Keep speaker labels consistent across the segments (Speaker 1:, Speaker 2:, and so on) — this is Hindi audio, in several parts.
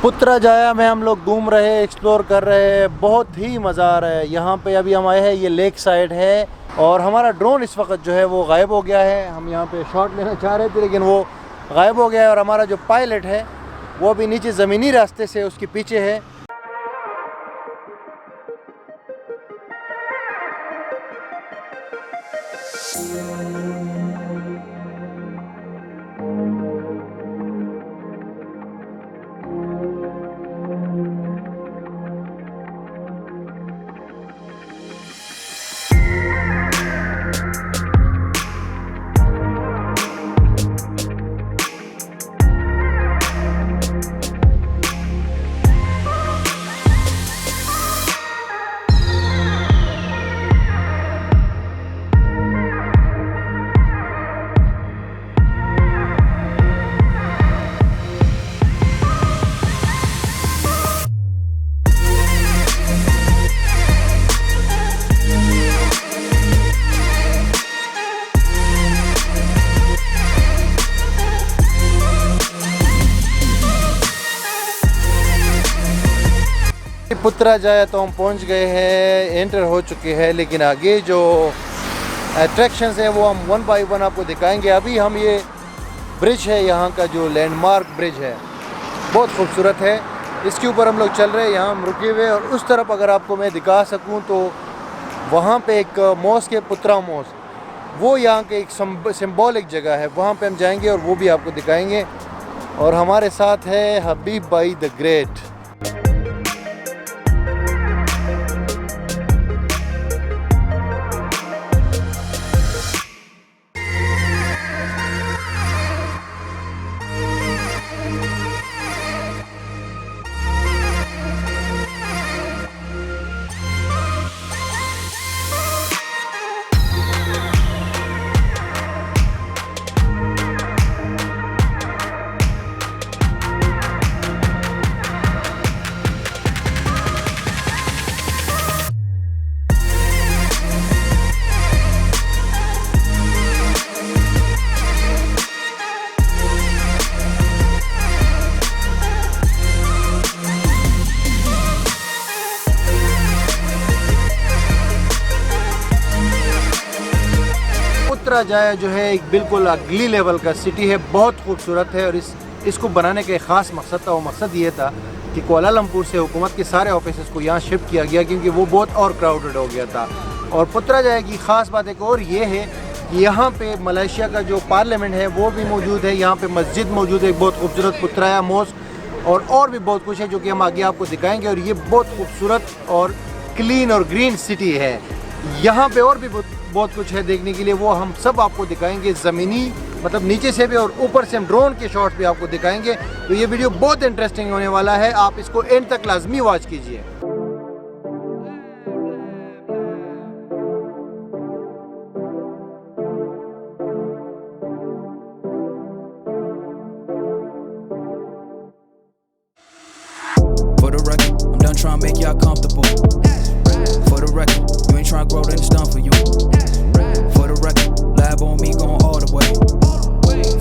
Speaker 1: पुत्रा जाया में हम लोग घूम रहे हैं, एक्सप्लोर कर रहे हैं, बहुत ही मज़ा आ रहा है। यहाँ पे अभी हम आए हैं, ये लेक साइड है और हमारा ड्रोन इस वक्त जो है वो गायब हो गया है। हम यहाँ पे शॉट लेना चाह रहे थे लेकिन वो गायब हो गया है और हमारा जो पायलट है वो अभी नीचे ज़मीनी रास्ते से उसके पीछे है। पुत्रा जाया तो हम पहुंच गए हैं, एंटर हो चुके हैं, लेकिन आगे जो अट्रैक्शंस हैं वो हम वन बाय वन आपको दिखाएंगे। अभी हम ये ब्रिज है, यहाँ का जो लैंडमार्क ब्रिज है बहुत खूबसूरत है, इसके ऊपर हम लोग चल रहे हैं। यहाँ हम रुके हुए और उस तरफ अगर आपको मैं दिखा सकूँ तो वहाँ पे एक मॉस्क है, पुत्रा मॉस्क, वो यहाँ के एक सिंबॉलिक जगह है, वहाँ पे हम जाएंगे और वो भी आपको दिखाएंगे। और हमारे साथ है हबीब भाई द ग्रेट। पुत्रा जाया जो है एक बिल्कुल अगली लेवल का सिटी है, बहुत खूबसूरत है और इसको बनाने का एक ख़ास मकसद था। वो मकसद ये था कि कोलालमपुर से हुकूमत के सारे ऑफिस को यहाँ शिफ्ट किया गया क्योंकि वो बहुत और क्राउडेड हो गया था। और पुत्रा जाया की ख़ास बात एक और ये है कि यहाँ पे मलेशिया का जो पार्लियामेंट है वो भी मौजूद है, यहाँ पे मस्जिद मौजूद है, एक बहुत खूबसूरत पुत्राया मॉस्क और भी बहुत कुछ है जो कि हम आगे आपको दिखाएँगे। और ये बहुत खूबसूरत और क्लीन और ग्रीन सिटी है। यहाँ पे और भी बहुत कुछ है देखने के लिए, वो हम सब आपको दिखाएंगे, ज़मीनी मतलब नीचे से भी और ऊपर से हम ड्रोन के शॉट्स भी आपको दिखाएंगे। तो ये वीडियो बहुत इंटरेस्टिंग होने वाला है, आप इसको एंड तक लाजमी वॉच कीजिए।
Speaker 2: For the record, I'm done trying to make y'all comfortable. For the record, you ain't trying to grow, then it's done for you. For the record, lab on me going all the way.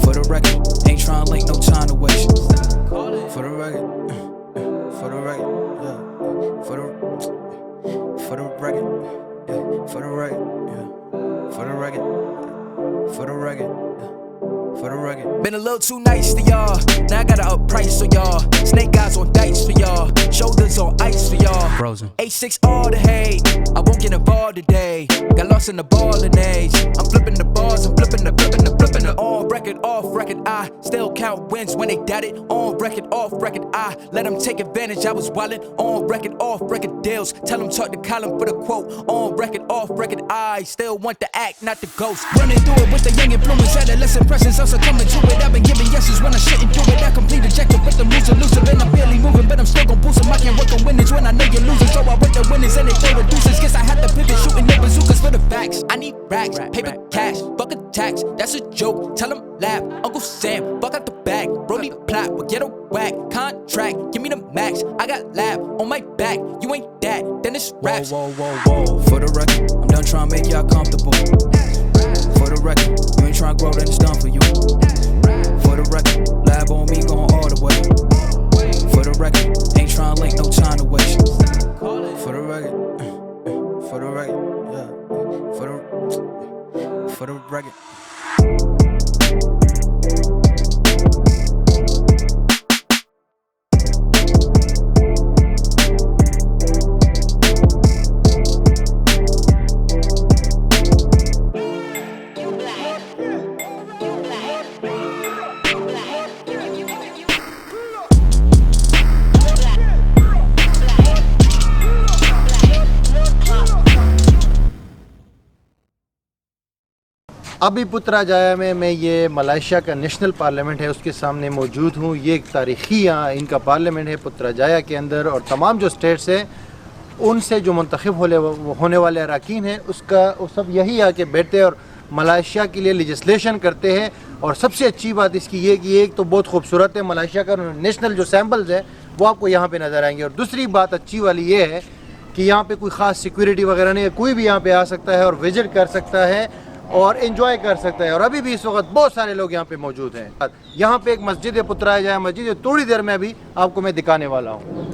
Speaker 2: For the record, ain't trying to link, no time to waste. For the record, for the record, yeah. For the record, yeah. For the record, yeah. For the record, for the record, yeah. For the record. Been a little too nice to y'all. Now I gotta up price for y'all. Snake eyes on dice for y'all. Shoulders on ice for y'all. Frozen. H6 all the hate. I won't get involved today. Got lost in the ballin' age. I'm flipping the bars. I'm flipping the. On record, off record. I still count wins when they doubt it. On record, off record. I let them take advantage. I was wildin'. On record, off record deals. Tell them talk to Colin for the quote. On record, off record. I still want the act, not the ghost. Running through it with the young influence. Adolescent presence. I'm succumbing to it. I've been giving yeses when I shouldn't do it. I complete ejected with the moves elusive. And I'm barely moving, but I'm still gon' boost them. I can't work on winnings when I know you're losing. So I work the winnings and they throw the deuces. Guess I had to pivot, shooting the bazookas for the facts. I need racks, paper cash, fuck a tax. That's a joke, tell them laugh. Uncle Sam, fuck out the bag. Brody plot, but get a whack. Contract, give me the max. I got lab on my back. You ain't that, then it's raps. Whoa, whoa, whoa, whoa. For the record, I'm done trying to make y'all comfortable. For the record, you ain't trying to grow, then it's done for you. For the record, lab on me going all the way. For the the record, ain't tryna link, no time to waste. For the record, for the record, yeah. For the record.
Speaker 1: अभी पुत्रजाया में मैं ये मलेशिया का नेशनल पार्लियामेंट है उसके सामने मौजूद हूँ। ये एक तारीख़ी यहाँ इनका पार्लियामेंट है पुत्रजाया के अंदर, और तमाम जो स्टेट्स हैं उनसे जो मुंतखब होने वाले अरकान हैं उसका वो सब यही आके बैठते हैं और मलेशिया के लिए लेजिस्लेशन करते हैं। और सबसे अच्छी बात इसकी ये कि एक तो बहुत खूबसूरत है मलेशिया का नेशनल जो सैम्बल्स है वो आपको यहाँ पे नज़र आएंगे। और दूसरी बात अच्छी वाली ये है कि यहाँ पे कोई ख़ास सिक्योरिटी वगैरह नहीं है, कोई भी यहाँ पे आ सकता है और विज़िट कर सकता है और एंजॉय कर सकता है। और अभी भी इस वक्त बहुत सारे लोग यहाँ पे मौजूद हैं। यहाँ पे एक मस्जिद है पुत्रजाया मस्जिद, थोड़ी देर में अभी आपको मैं दिखाने वाला हूँ।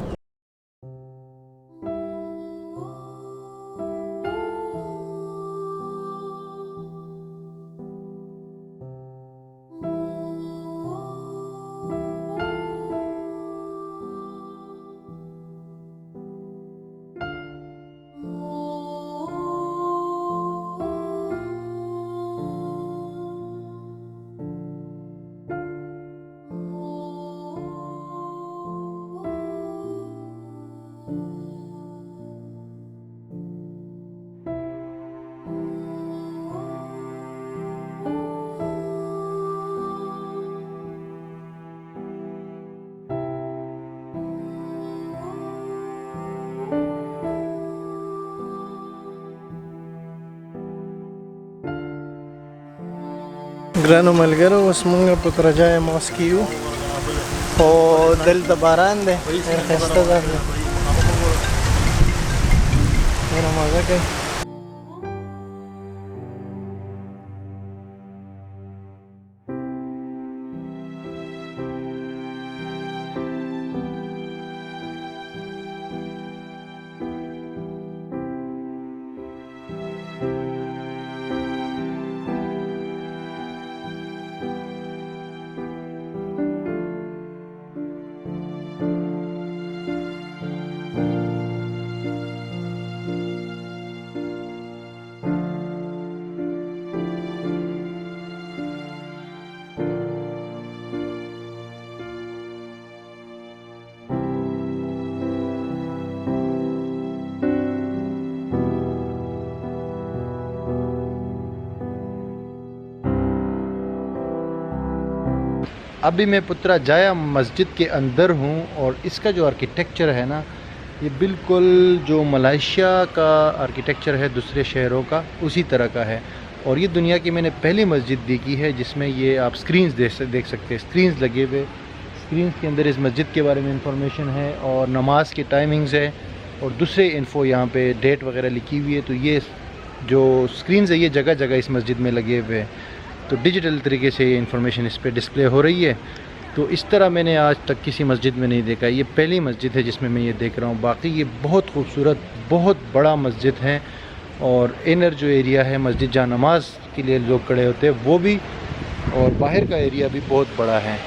Speaker 3: Grano Malgaro was mga Putrajaya Mosque o Delta Barande Festa darle. Mira más que
Speaker 1: अभी मैं पुत्रजाया मस्जिद के अंदर हूँ और इसका जो आर्किटेक्चर है ना ये बिल्कुल जो मलेशिया का आर्किटेक्चर है दूसरे शहरों का उसी तरह का है। और ये दुनिया की मैंने पहली मस्जिद देखी है जिसमें ये आप स्क्रीन्स देख सकते हैं, स्क्रीन्स लगे हुए, स्क्रीन्स के अंदर इस मस्जिद के बारे में इंफॉर्मेशन है और नमाज की टाइमिंग्स है और दूसरे इन्फो यहाँ पे डेट वगैरह लिखी हुई है। तो ये जो स्क्रीन्स है ये जगह जगह इस मस्जिद में लगे हुए हैं, तो डिजिटल तरीके से ये इन्फॉर्मेशन इस पर डिस्प्ले हो रही है। तो इस तरह मैंने आज तक किसी मस्जिद में नहीं देखा, ये पहली मस्जिद है जिसमें मैं ये देख रहा हूँ। बाकी ये बहुत खूबसूरत बहुत बड़ा मस्जिद है और इनर जो एरिया है मस्जिद जहाँ नमाज के लिए लोग खड़े होते हैं वो भी, और बाहर का एरिया भी बहुत बड़ा है।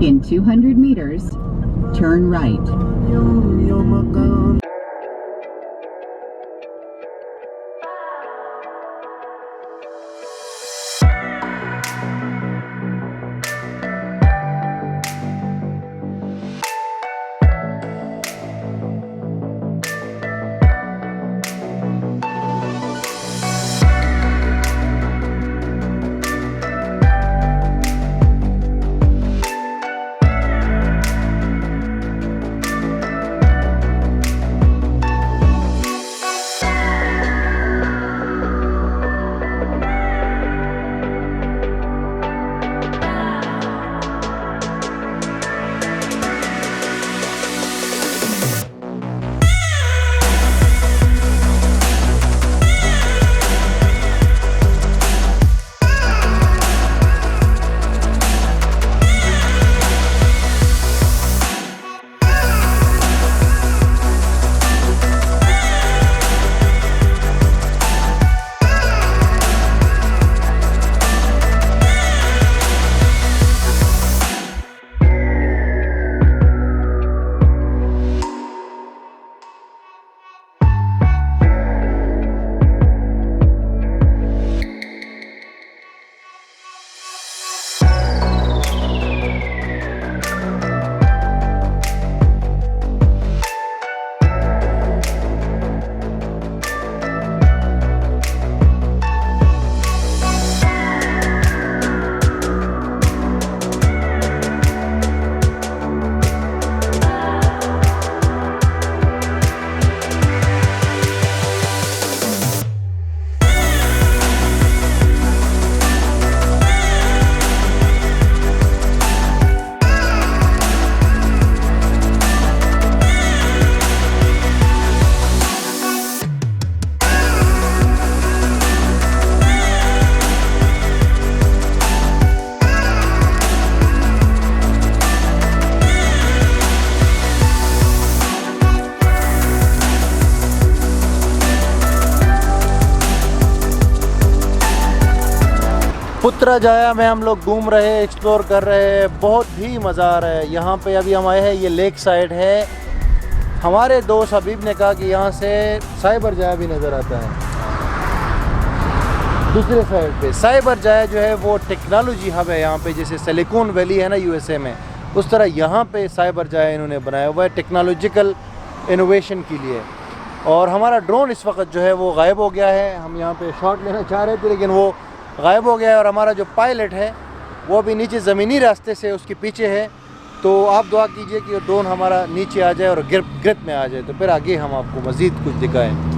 Speaker 4: In 200 meters, turn right.
Speaker 1: पुत्रजाया में हम लोग घूम रहे हैं, एक्सप्लोर कर रहे हैं, बहुत ही मज़ा आ रहा है। यहाँ पे अभी हम आए हैं, ये लेक साइड है। हमारे दोस्त हबीब ने कहा कि यहाँ से साइबर जाया भी नज़र आता है। दूसरे साइड पे साइबर जाया जो है वो टेक्नोलॉजी हब है यहाँ पे, जैसे सिलिकॉन वैली है ना यूएसए में, उस तरह यहाँ पे साइबर जाया इन्होंने बनाया हुआ है टेक्नोलॉजिकल इनोवेशन के लिए। और हमारा ड्रोन इस वक्त जो है वो गायब हो गया है। हम यहाँ पे शॉट लेना चाह रहे थे लेकिन वो गायब हो गया है। और हमारा जो पायलट है वो अभी नीचे ज़मीनी रास्ते से उसके पीछे है। तो आप दुआ कीजिए कि ड्रोन हमारा नीचे आ जाए और ग्रिप में आ जाए, तो फिर आगे हम आपको मज़ीद कुछ दिखाएँ।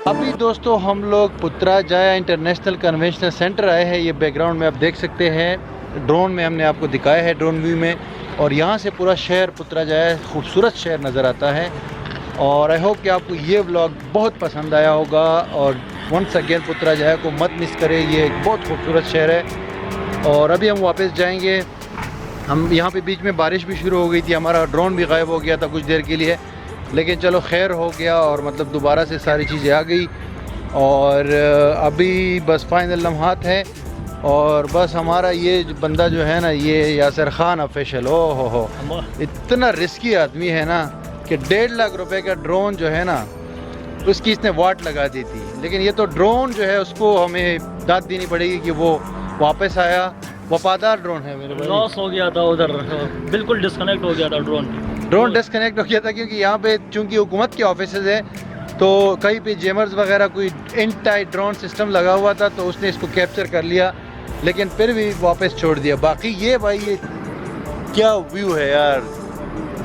Speaker 1: अभी दोस्तों हम लोग पुत्रजाया इंटरनेशनल कन्वेंशनल सेंटर आए हैं। ये बैकग्राउंड में आप देख सकते हैं, ड्रोन में हमने आपको दिखाया है, ड्रोन व्यू में। और यहाँ से पूरा शहर पुत्रजाया खूबसूरत शहर नज़र आता है। और आई होप कि आपको ये व्लॉग बहुत पसंद आया होगा। और वंस अगेन पुत्रजाया को मत मिस करें, ये एक बहुत खूबसूरत शहर है। और अभी हम वापस जाएंगे। हम यहाँ पे बीच में बारिश भी शुरू हो गई थी, हमारा ड्रोन भी गायब हो गया था कुछ देर के लिए, लेकिन चलो खैर हो गया और मतलब दोबारा से सारी चीज़ें आ गई। और अभी बस फाइनल लम्हात है। और बस हमारा ये बंदा जो है ना, ये यासिर खान ऑफिशियल, ओ हो इतना रिस्की आदमी है ना कि 1.5 लाख रुपए का ड्रोन जो है ना, उसकी इसने वाट लगा दी थी। लेकिन ये तो ड्रोन जो है उसको हमें दाद देनी पड़ेगी कि वो वापस आया। वफादार ड्रोन है मेरे भाई।
Speaker 5: लॉस हो गया था उधर, बिल्कुल डिस्कनेक्ट हो गया था ड्रोन
Speaker 1: डिस्कनेक्ट हो गया था क्योंकि यहाँ पे चूंकि हुकूमत के ऑफिसेज हैं तो कहीं पे जेमर्स वगैरह कोई एंटी ड्रोन सिस्टम लगा हुआ था तो उसने इसको कैप्चर कर लिया, लेकिन फिर भी वापस छोड़ दिया। बाकी ये भाई ये क्या व्यू है यार,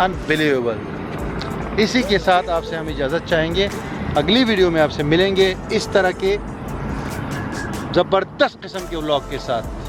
Speaker 1: अनबिलीवेबल। इसी के साथ आपसे हम इजाज़त चाहेंगे, अगली वीडियो में आपसे मिलेंगे इस तरह के ज़बरदस्त किस्म के व्लॉग के साथ।